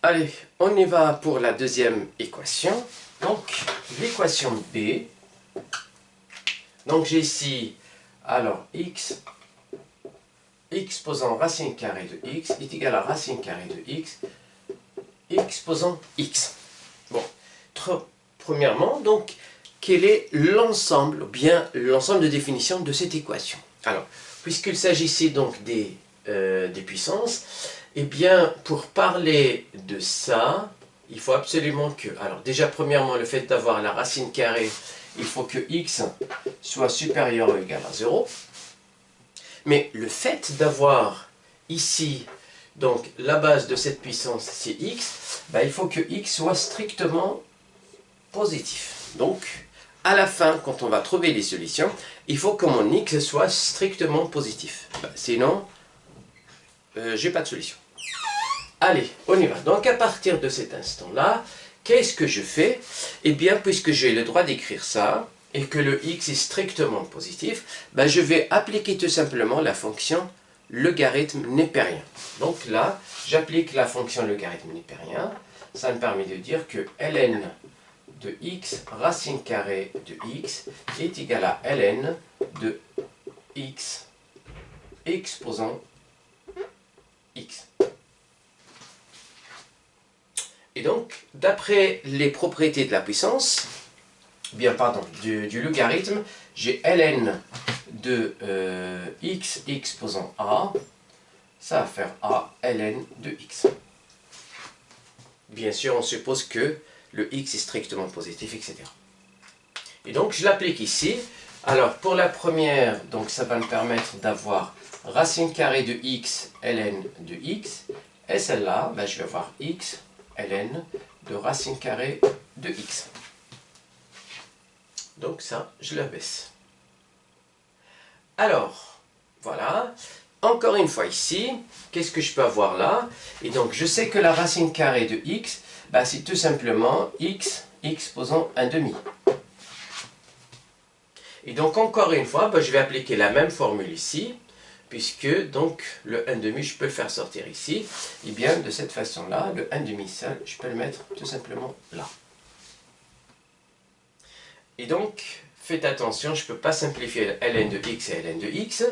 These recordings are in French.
Allez, on y va pour la deuxième équation. Donc, l'équation B. Donc, j'ai ici, alors, x posant racine carrée de x est égal à racine carrée de x posant x. Bon, premièrement, donc, quel est l'ensemble, ou bien l'ensemble de définition de cette équation? Alors, puisqu'il s'agissait donc des puissances, eh bien, pour parler de ça, il faut absolument que... Alors, déjà, premièrement, le fait d'avoir la racine carrée, il faut que x soit supérieur ou égal à 0. Mais le fait d'avoir ici, donc, la base de cette puissance, c'est x, ben, il faut que x soit strictement positif. Donc, à la fin, quand on va trouver les solutions, il faut que mon x soit strictement positif. Ben, sinon, j'ai pas de solution. Allez, on y va. Donc, à partir de cet instant-là, qu'est-ce que je fais? Eh bien, puisque j'ai le droit d'écrire ça, et que le x est strictement positif, ben, je vais appliquer tout simplement la fonction logarithme népérien. Donc là, j'applique la fonction logarithme népérien. Ça me permet de dire que ln de x racine carrée de x est égal à ln de x exposant x. Et donc, d'après les propriétés de la puissance, bien pardon, du logarithme, j'ai ln de x exposant a, ça va faire a ln de x. Bien sûr, on suppose que le x est strictement positif, etc. Et donc, je l'applique ici. Alors, pour la première, donc ça va me permettre d'avoir racine carrée de x ln de x. Et celle-là, ben, je vais avoir x ln de racine carrée de x. Donc ça, je le baisse. Alors, voilà. Encore une fois ici, qu'est-ce que je peux avoir là? Et donc, je sais que la racine carrée de x, bah, c'est tout simplement x posant 1/2. Et donc, encore une fois, bah, je vais appliquer la même formule ici, puisque donc le 1/2, je peux le faire sortir ici. Et bien, de cette façon-là, le 1/2 seul, je peux le mettre tout simplement là. Et donc, faites attention, je ne peux pas simplifier ln de x et ln de x,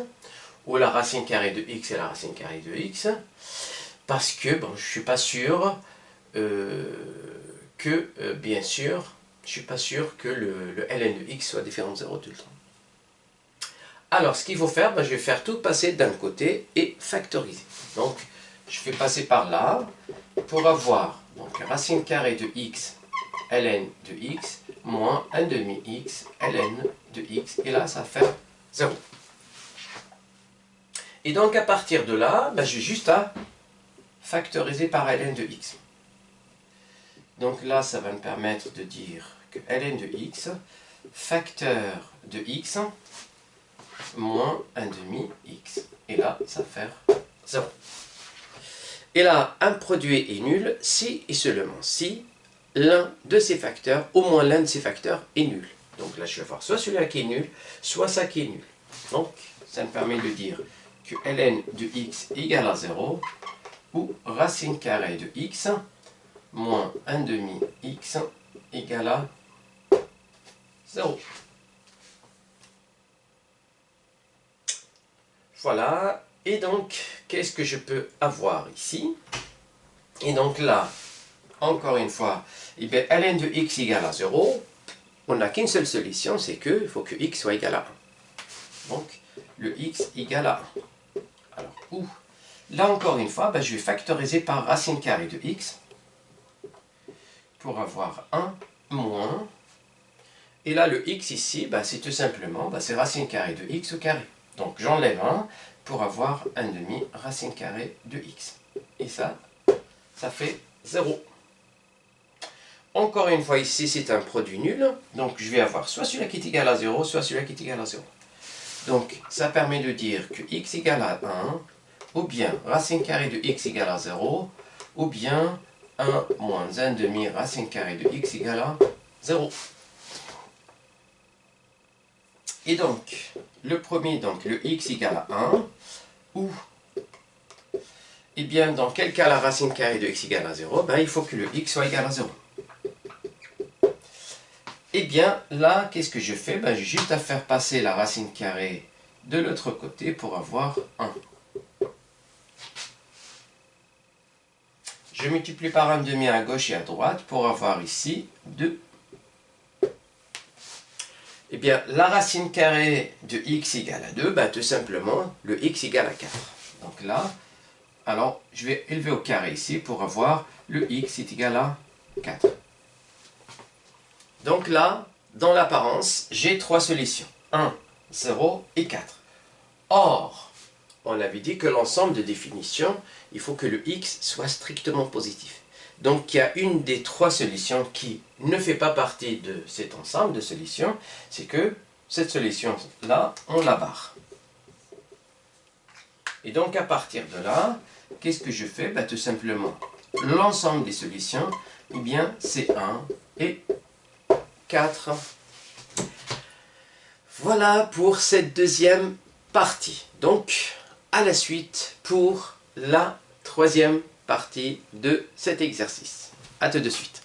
ou la racine carrée de x et la racine carrée de x, parce que bon, je ne suis pas sûr bien sûr, je ne suis pas sûr que le ln de x soit différent de 0 tout le temps. Alors, ce qu'il faut faire, ben, je vais faire tout passer d'un côté et factoriser. Donc, je vais passer par là pour avoir donc, racine carrée de x ln de x moins 1/2 x ln de x. Et là, ça va faire 0. Et donc, à partir de là, ben, j'ai juste à factoriser par ln de x. Donc là, ça va me permettre de dire que ln de x, facteur de x, moins 1/2 x. Et là, ça va faire 0. Et là, un produit est nul si et seulement si l'un de ces facteurs, au moins l'un de ces facteurs, est nul. Donc là, je vais voir soit celui-là qui est nul, soit ça qui est nul. Donc, ça me permet de dire que ln de x égale à 0, ou racine carrée de x, moins 1/2 x égale à 0. Voilà. Et donc, qu'est-ce que je peux avoir ici? Et donc là, encore une fois, eh bien, ln de x égale à 0. On n'a qu'une seule solution, c'est qu'il faut que x soit égal à 1. Donc, le x égale à 1. Alors, où? Là, encore une fois, ben, je vais factoriser par racine carrée de x pour avoir 1 moins. Et là, le x ici, ben, c'est tout simplement, ben, c'est racine carrée de x au carré. Donc, j'enlève 1 pour avoir 1/2 racine carrée de x. Et ça fait 0. Encore une fois, ici, c'est un produit nul. Donc, je vais avoir soit celui-là qui est égal à 0, soit celui-là qui est égal à 0. Donc, ça permet de dire que x égale à 1, ou bien racine carrée de x égale à 0, ou bien 1 moins 1/2 racine carrée de x égale à 0. Et donc, le premier, donc le x égale à 1, ou Eh bien, dans quel cas la racine carrée de x égale à 0? Ben, il faut que le x soit égal à 0. Eh bien, là, qu'est-ce que je fais? Ben, j'ai juste à faire passer la racine carrée de l'autre côté pour avoir 1. Je multiplie par 1/2 à gauche et à droite pour avoir ici 2. Eh bien, la racine carrée de x égale à 2, ben, tout simplement, le x égale à 4. Donc là, alors, je vais élever au carré ici pour avoir le x est égal à 4. Donc là, dans l'apparence, j'ai 3 solutions. 1, 0 et 4. Or, on avait dit que l'ensemble de définition, il faut que le x soit strictement positif. Donc il y a une des 3 solutions qui ne fait pas partie de cet ensemble de solutions, c'est que cette solution-là, on la barre. Et donc à partir de là, qu'est-ce que je fais? Ben, tout simplement, l'ensemble des solutions, eh bien c'est 1 et 4. Voilà pour cette deuxième partie. Donc, à la suite pour la troisième partie de cet exercice. À tout de suite.